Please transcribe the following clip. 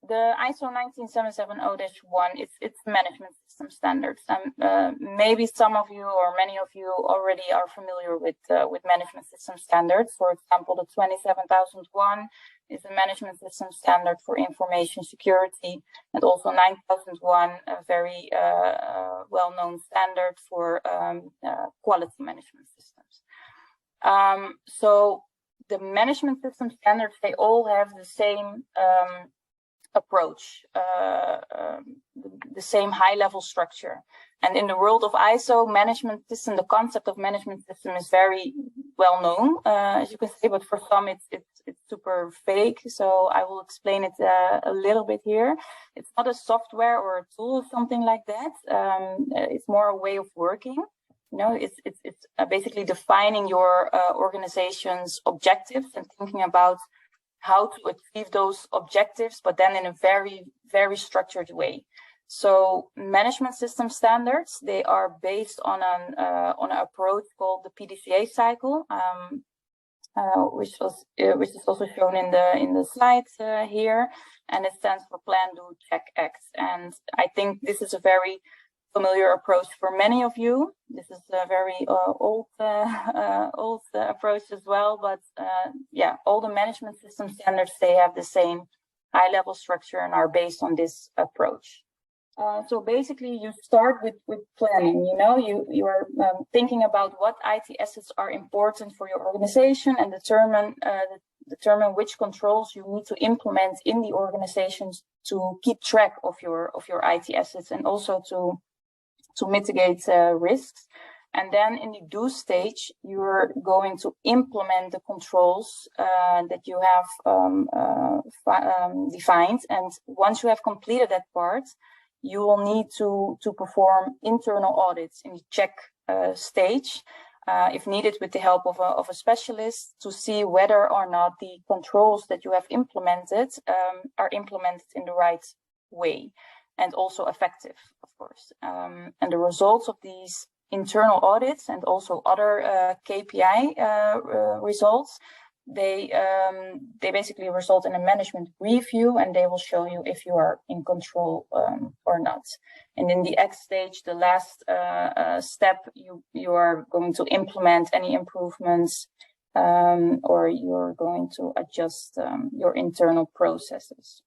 the ISO 19770-1, it's management system standards. Maybe some of you or many of you already are familiar with management system standards. For example, the 27001 is a management system standard for information security, and also 9001, a very well-known standard for quality management systems. So the management system standards, they all have the same approach, the same high-level structure. And in the world of ISO, management system, the concept of management system is very well known, as you can see, but for some it's super vague. So I will explain it a little bit here. It's not a software or a tool or something like that. It's more a way of working. You know, it's basically defining your organization's objectives and thinking about how to achieve those objectives, but then in a very, very structured way. So management system standards, they are based on an approach called the PDCA cycle, which is also shown in the slides here, and it stands for Plan, Do, Check, Act. And I think this is a very familiar approach for many of you. This is a very old approach as well, but yeah, all the management system standards, they have the same high-level structure and are based on this approach. So basically, you start with planning. You know, you are thinking about what IT assets are important for your organization, and determine which controls you need to implement in the organizations to keep track of your IT assets, and also to mitigate risks. And then in the do stage, you're going to implement the controls that you have defined. And once you have completed that part, you will need to perform internal audits in the check stage, if needed, with the help of a specialist, to see whether or not the controls that you have implemented are implemented in the right way, and also effective, of course. And the results of these internal audits and also other KPI results, they basically result in a management review, and they will show you if you are in control or not. And in the X stage, the last step, you are going to implement any improvements, or you're going to adjust your internal processes.